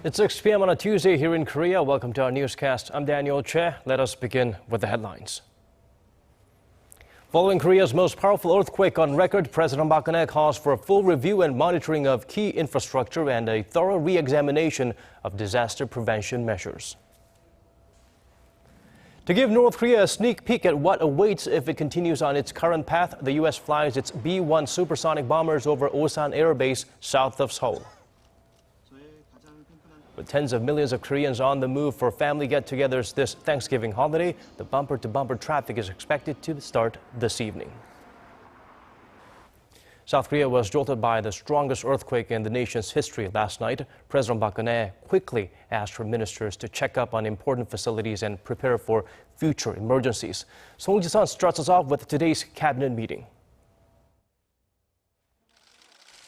It's 6 p.m. on a Tuesday here in Korea. Welcome to our newscast. I'm Daniel Che. Let us begin with the headlines. Following Korea's most powerful earthquake on record, President Park calls for a full review and monitoring of key infrastructure and a thorough re-examination of disaster prevention measures. To give North Korea a sneak peek at what awaits if it continues on its current path, the U.S. flies its B-1 supersonic bombers over Osan Air Base south of Seoul. With tens of millions of Koreans on the move for family get-togethers this Thanksgiving holiday, the bumper-to-bumper traffic is expected to start this evening. South Korea was jolted by the strongest earthquake in the nation's history last night. President Park quickly asked her ministers to check up on important facilities and prepare for future emergencies. Song Ji-sun starts us off with today's cabinet meeting.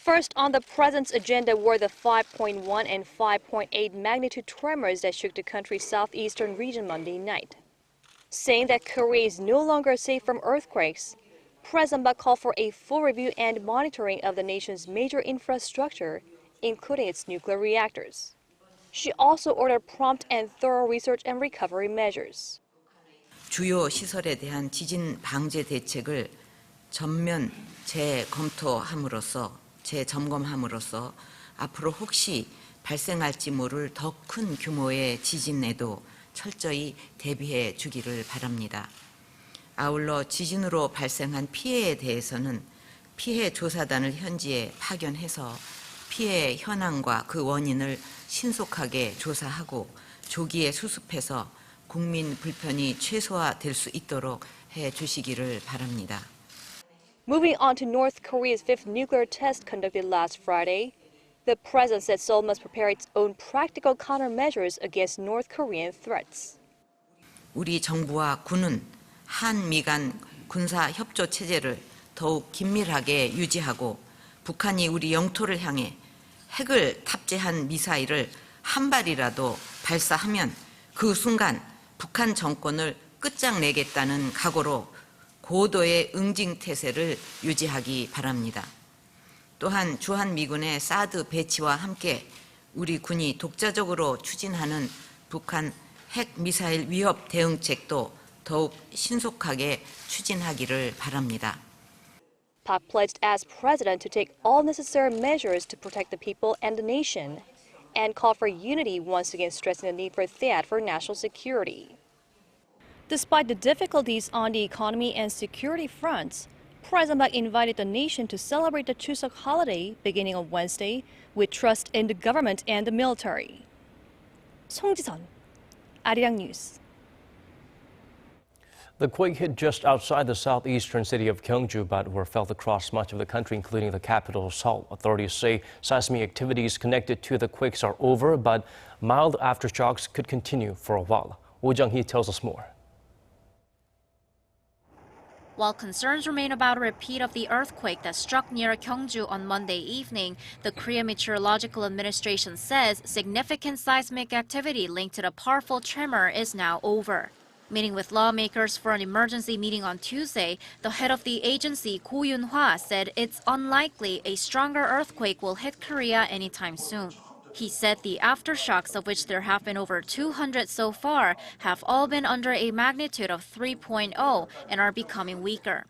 First on the president's agenda were the 5.1 and 5.8 magnitude tremors that shook the country's southeastern region Monday night. Saying that Korea is no longer safe from earthquakes, President Park called for a full review and monitoring of the nation's major infrastructure, including its nuclear reactors. She also ordered prompt and thorough research and recovery measures. 주요 시설에 대한 지진 방제 대책을 전면 재점검함으로써 앞으로 혹시 발생할지 모를 더 큰 규모의 지진에도 철저히 대비해 주기를 바랍니다. 아울러 지진으로 발생한 피해에 대해서는 피해 조사단을 현지에 파견해서 피해 현황과 그 원인을 신속하게 조사하고 조기에 수습해서 국민 불편이 최소화될 수 있도록 해 주시기를 바랍니다. Moving on to North Korea's fifth nuclear test conducted last Friday, the president said Seoul must prepare its own practical countermeasures against North Korean threats. 우리 정부와 군은 한미 간 군사 협조 체제를 더욱 긴밀하게 유지하고 북한이 우리 영토를 향해 핵을 탑재한 미사일을 한 발이라도 발사하면 그 순간 북한 정권을 끝장내겠다는 각오로 고도의 응징태세를 유지하기 바랍니다. 또한 주한미군의 사드 배치와 함께 우리 군이 독자적으로 추진하는 북한 핵미사일 위협 대응책도 더욱 신속하게 추진하기를 바랍니다. Park pledged as president to take all necessary measures to protect the people and the nation, and called for unity, once again stressing the need for THAAD for national security. Despite the difficulties on the economy and security fronts, President Park invited the nation to celebrate the Chuseok holiday beginning on Wednesday with trust in the government and the military. Song Ji-sun, Arirang News. The quake hit just outside the southeastern city of Gyeongju, but were felt across much of the country, including the capital, Seoul. Authorities say seismic activities connected to the quakes are over, but mild aftershocks could continue for a while. Oh Jung-hee tells us more. While concerns remain about a repeat of the earthquake that struck near Gyeongju on Monday evening, the Korea Meteorological Administration says significant seismic activity linked to the powerful tremor is now over. Meeting with lawmakers for an emergency meeting on Tuesday, the head of the agency, Ko Yun-hwa, said it's unlikely a stronger earthquake will hit Korea anytime soon. He said the aftershocks, of which there have been over 200 so far, have all been under a magnitude of 3.0 and are becoming weaker.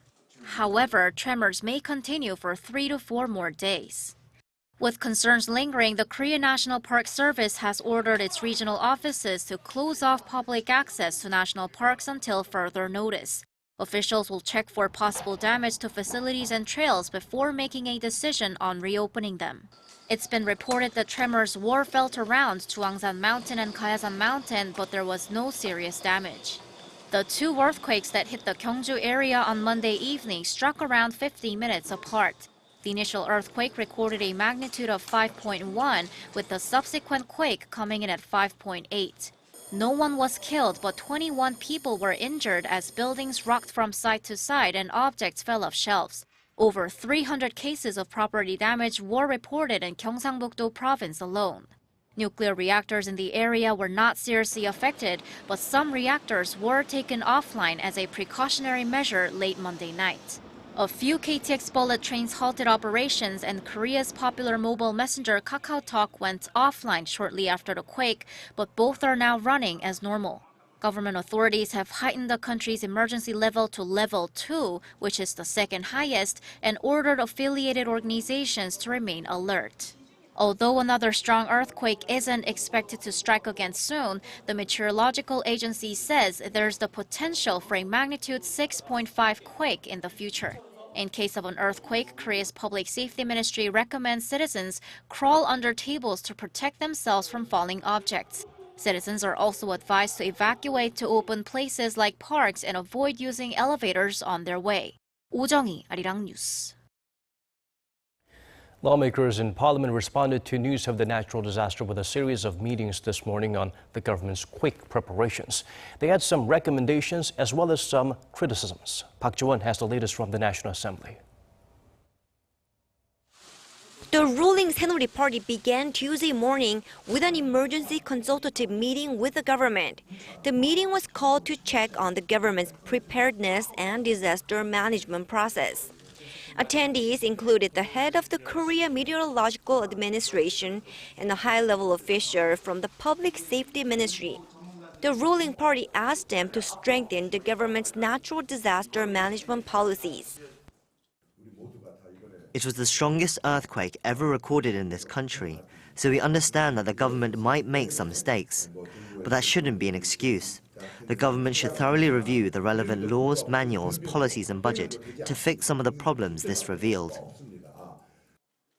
However, tremors may continue for 3 to 4 more days. With concerns lingering, the Korea National Park Service has ordered its regional offices to close off public access to national parks until further notice. Officials will check for possible damage to facilities and trails before making a decision on reopening them. It's been reported that tremors were felt around Juangsan Mountain and Gayasan Mountain, but there was no serious damage. The two earthquakes that hit the Gyeongju area on Monday evening struck around 50 minutes apart. The initial earthquake recorded a magnitude of 5.1, with the subsequent quake coming in at 5.8. No one was killed, but 21 people were injured as buildings rocked from side to side and objects fell off shelves. Over 300 cases of property damage were reported in Gyeongsangbuk-do province alone. Nuclear reactors in the area were not seriously affected, but some reactors were taken offline as a precautionary measure late Monday night. A few KTX bullet trains halted operations, and Korea's popular mobile messenger KakaoTalk went offline shortly after the quake, but both are now running as normal. Government authorities have heightened the country's emergency level to level 2, which is the second highest, and ordered affiliated organizations to remain alert. Although another strong earthquake isn't expected to strike again soon, the meteorological agency says there's the potential for a magnitude 6.5 quake in the future. In case of an earthquake, Korea's Public Safety Ministry recommends citizens crawl under tables to protect themselves from falling objects. Citizens are also advised to evacuate to open places like parks and avoid using elevators on their way. 오정희, Arirang News. Lawmakers in Parliament responded to news of the natural disaster with a series of meetings this morning on the government's quake preparations. They had some recommendations as well as some criticisms. Park Ji-won has the latest from the National Assembly. The ruling Saenorri Party began Tuesday morning with an emergency consultative meeting with the government. The meeting was called to check on the government's preparedness and disaster management process. Attendees included the head of the Korea Meteorological Administration and a high-level official from the Public Safety Ministry. The ruling party asked them to strengthen the government's natural disaster management policies. It was the strongest earthquake ever recorded in this country, so we understand that the government might make some mistakes. But that shouldn't be an excuse. The government should thoroughly review the relevant laws, manuals, policies and budget to fix some of the problems this revealed.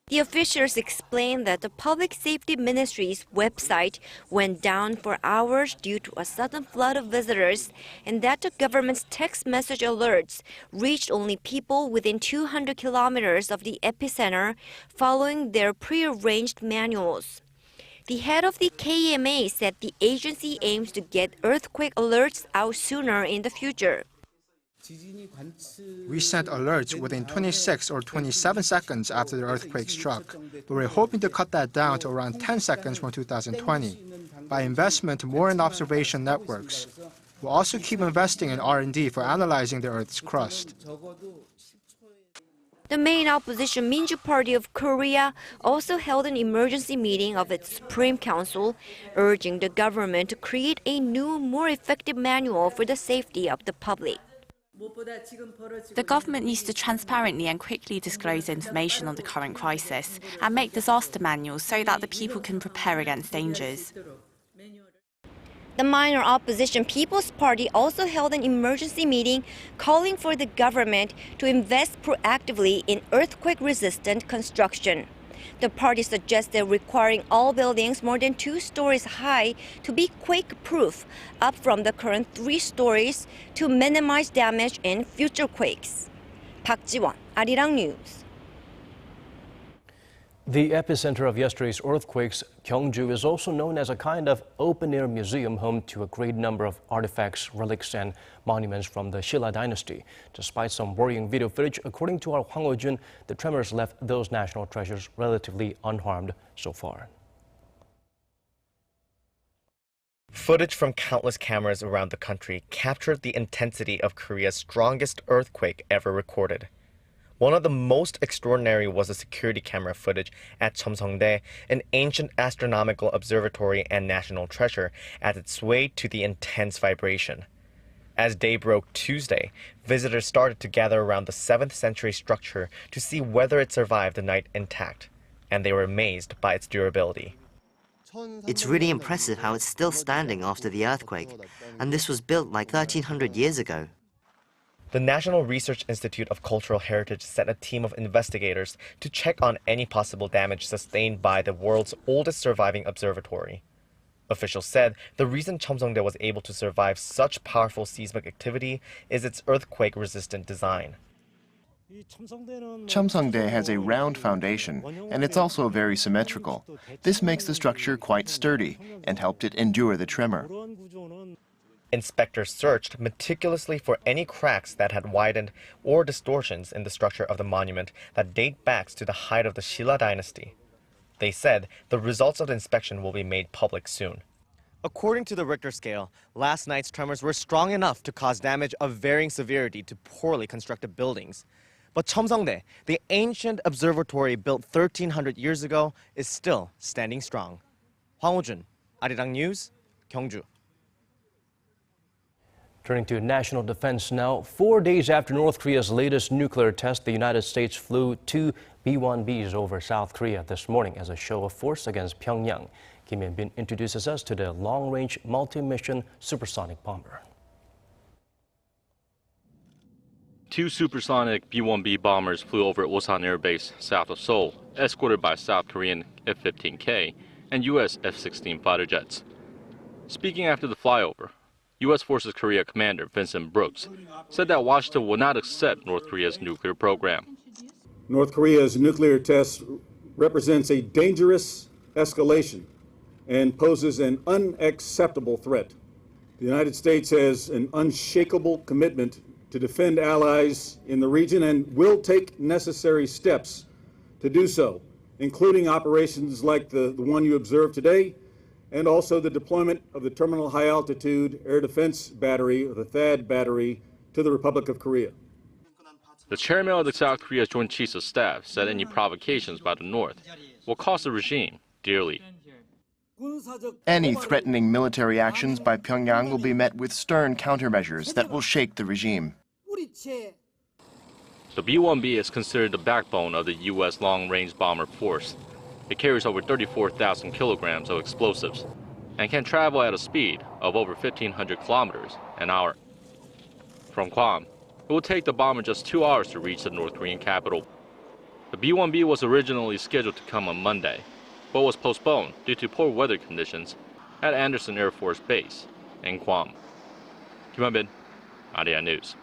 The officials explained that the Public Safety Ministry's website went down for hours due to a sudden flood of visitors, and that the government's text message alerts reached only people within 200 kilometers of the epicenter, following their prearranged manuals. The head of the KEMA said the agency aims to get earthquake alerts out sooner in the future. We sent alerts within 26 or 27 seconds after the earthquake struck, but we're hoping to cut that down to around 10 seconds from 2020 by investment more in observation networks. We'll also keep investing in R&D for analyzing the Earth's crust. The main opposition Minju Party of Korea also held an emergency meeting of its Supreme Council, urging the government to create a new, more effective manual for the safety of the public. The government needs to transparently and quickly disclose information on the current crisis and make disaster manuals so that the people can prepare against dangers. The minor opposition People's Party also held an emergency meeting calling for the government to invest proactively in earthquake-resistant construction. The party suggested requiring all buildings more than 2 stories high to be quake-proof, up from the current 3 stories, to minimize damage in future quakes. Park Ji-won, Arirang News. The epicenter of yesterday's earthquakes, Gyeongju, is also known as a kind of open-air museum home to a great number of artifacts, relics, and monuments from the Shilla dynasty. Despite some worrying video footage, according to our Hwang Ho-jun, the tremors left those national treasures relatively unharmed so far. Footage from countless cameras around the country captured the intensity of Korea's strongest earthquake ever recorded. One of the most extraordinary was the security camera footage at Cheomseongdae, an ancient astronomical observatory and national treasure, as it swayed to the intense vibration. As day broke Tuesday, visitors started to gather around the 7th century structure to see whether it survived the night intact, and they were amazed by its durability. It's really impressive how it's still standing after the earthquake, and this was built like 1300 years ago. The National Research Institute of Cultural Heritage sent a team of investigators to check on any possible damage sustained by the world's oldest surviving observatory. Officials said the reason Cheomseongdae was able to survive such powerful seismic activity is its earthquake-resistant design. Cheomseongdae has a round foundation, and it's also very symmetrical. This makes the structure quite sturdy and helped it endure the tremor. Inspectors searched meticulously for any cracks that had widened or distortions in the structure of the monument that date back to the height of the Shilla dynasty. They said the results of the inspection will be made public soon. According to the Richter scale, last night's tremors were strong enough to cause damage of varying severity to poorly constructed buildings. But 첨성대, the ancient observatory built 1,300 years ago, is still standing strong. Hwang Ho-jun, Arirang News, Gyeongju. Turning to national defense now, 4 days after North Korea's latest nuclear test, the United States flew 2 B-1Bs over South Korea this morning as a show of force against Pyongyang. Kim Hyun-bin introduces us to the long-range multi-mission supersonic bomber. 2 supersonic B-1B bombers flew over Osan Air Base south of Seoul, escorted by South Korean F-15K and U.S. F-16 fighter jets. Speaking after the flyover, U.S. Forces Korea Commander Vincent Brooks said that Washington will not accept North Korea's nuclear program. North Korea's nuclear test represents a dangerous escalation and poses an unacceptable threat. The United States has an unshakable commitment to defend allies in the region and will take necessary steps to do so, including operations like the one you observed today, and also the deployment of the Terminal High Altitude Air Defense Battery, or the THAAD battery, to the Republic of Korea. The chairman of the South Korea Joint Chiefs of Staff said any provocations by the North will cost the regime dearly. Any threatening military actions by Pyongyang will be met with stern countermeasures that will shake the regime. The B-1B is considered the backbone of the U.S. long-range bomber force. It carries over 34,000 kilograms of explosives and can travel at a speed of over 1,500 kilometers an hour. From Guam, it will take the bomber just 2 hours to reach the North Korean capital. The B-1B was originally scheduled to come on Monday, but was postponed due to poor weather conditions at Andersen Air Force Base in Guam. Kim Hyun-bin, Arirang News.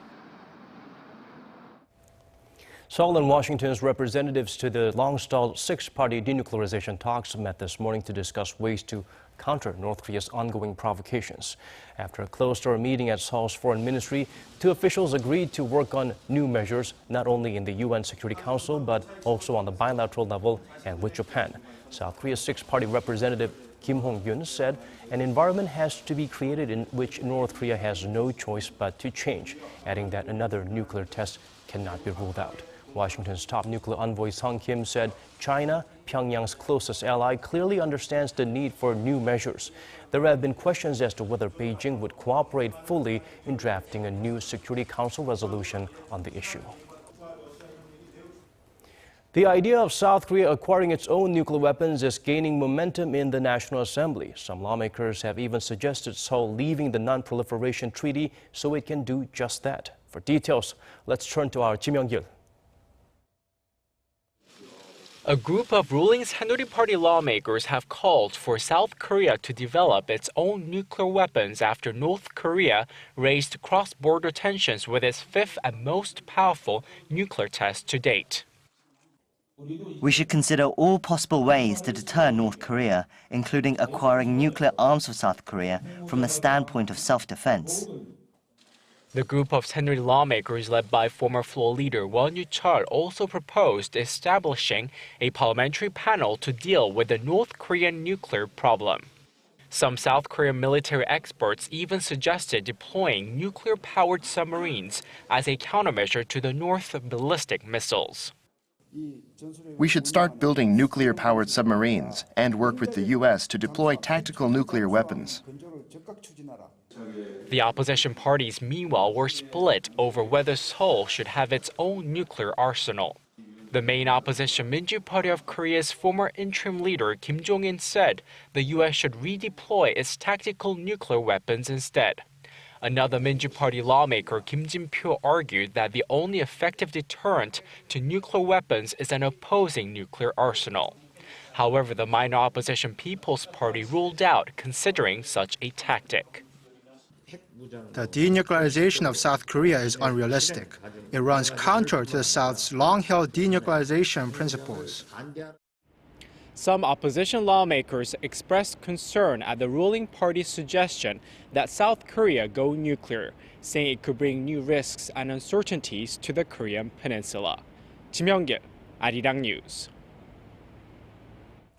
Seoul and Washington's representatives to the long-stalled Sixparty denuclearization talks met this morning to discuss ways to counter North Korea's ongoing provocations. After a closed-door meeting at Seoul's foreign ministry, 2 officials agreed to work on new measures not only in the UN Security Council but also on the bilateral level and with Japan. South Korea's Sixparty representative Kim Hong-gyun said an environment has to be created in which North Korea has no choice but to change, adding that another nuclear test cannot be ruled out. Washington's top nuclear envoy Sung Kim said China, Pyongyang's closest ally, clearly understands the need for new measures. There have been questions as to whether Beijing would cooperate fully in drafting a new Security Council resolution on the issue. The idea of South Korea acquiring its own nuclear weapons is gaining momentum in the National Assembly. Some lawmakers have even suggested Seoul leaving the Non-Proliferation Treaty so it can do just that. For details, let's turn to our Kim Young-gil. A group of ruling Saenuri Party lawmakers have called for South Korea to develop its own nuclear weapons after North Korea raised cross-border tensions with its 5th and most powerful nuclear test to date. We should consider all possible ways to deter North Korea, including acquiring nuclear arms for South Korea from the standpoint of self-defense. The group of Saenuri lawmakers led by former floor leader Won Yu-chul also proposed establishing a parliamentary panel to deal with the North Korean nuclear problem. Some South Korean military experts even suggested deploying nuclear-powered submarines as a countermeasure to the North ballistic missiles. We should start building nuclear-powered submarines and work with the U.S. to deploy tactical nuclear weapons. The opposition parties, meanwhile, were split over whether Seoul should have its own nuclear arsenal. The main opposition Minju Party of Korea's former interim leader Kim Jong-un said the U.S. should redeploy its tactical nuclear weapons instead. Another Minju Party lawmaker, Kim Jin-pyo, argued that the only effective deterrent to nuclear weapons is an opposing nuclear arsenal. However, the minor opposition People's Party ruled out considering such a tactic. The denuclearization of South Korea is unrealistic. It runs counter to the South's long-held denuclearization principles. Some opposition lawmakers expressed concern at the ruling party's suggestion that South Korea go nuclear, saying it could bring new risks and uncertainties to the Korean peninsula. Kim Hyung-gil, Arirang News.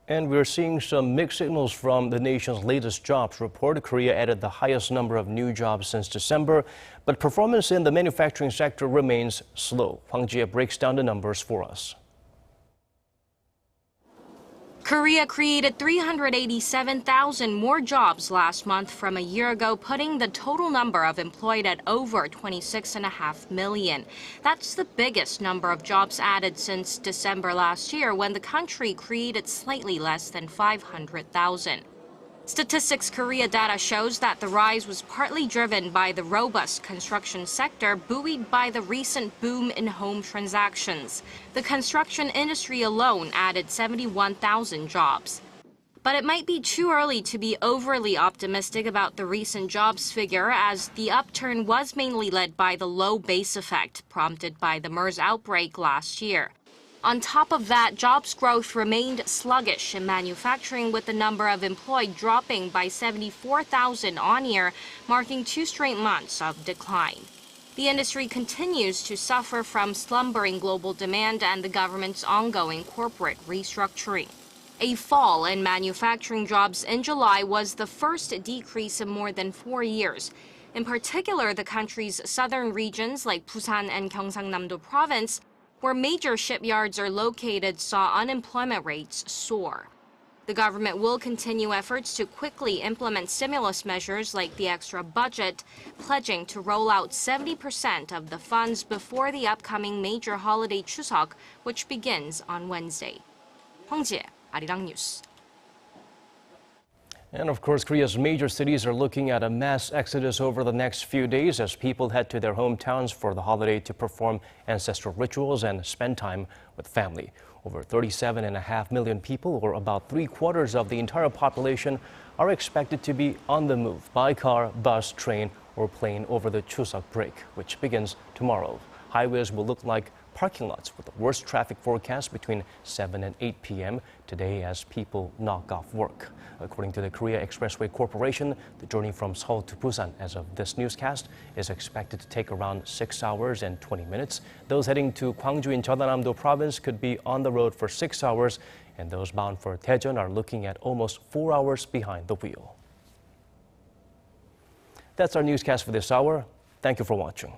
And we're seeing some mixed signals from the nation's latest jobs report. Korea added the highest number of new jobs since December, but performance in the manufacturing sector remains slow. Hwang Jie breaks down the numbers for us. Korea created 387,000 more jobs last month from a year ago, putting the total number of employed at over 26.5 million. That's the biggest number of jobs added since December last year, when the country created slightly less than 500,000. Statistics Korea data shows that the rise was partly driven by the robust construction sector, buoyed by the recent boom in home transactions. The construction industry alone added 71,000 jobs. But it might be too early to be overly optimistic about the recent jobs figure, as the upturn was mainly led by the low base effect prompted by the MERS outbreak last year. On top of that, jobs growth remained sluggish in manufacturing, with the number of employed dropping by 74,000 on year, marking 2 straight months of decline. The industry continues to suffer from slumbering global demand and the government's ongoing corporate restructuring. A fall in manufacturing jobs in July was the first decrease in more than 4 years. In particular, the country's southern regions like Busan and Gyeongsangnam-do province, where major shipyards are located, saw unemployment rates soar. The government will continue efforts to quickly implement stimulus measures like the extra budget, pledging to roll out 70% of the funds before the upcoming major holiday Chuseok, which begins on Wednesday. Hwang Jie, Arirang News. And of course, Korea's major cities are looking at a mass exodus over the next few days as people head to their hometowns for the holiday to perform ancestral rituals and spend time with family. Over 37.5 million people, or about 3/4 of the entire population, are expected to be on the move by car, bus, train, or plane over the Chuseok break, which begins tomorrow. Highways will look like parking lots, with the worst traffic forecast between 7 and 8 p.m. today as people knock off work. According to the Korea Expressway Corporation, the journey from Seoul to Busan as of this newscast is expected to take around 6 hours and 20 minutes. Those heading to Gwangju in Jeonnam-do province could be on the road for 6 hours, and those bound for Daejeon are looking at almost 4 hours behind the wheel. That's our newscast for this hour. Thank you for watching.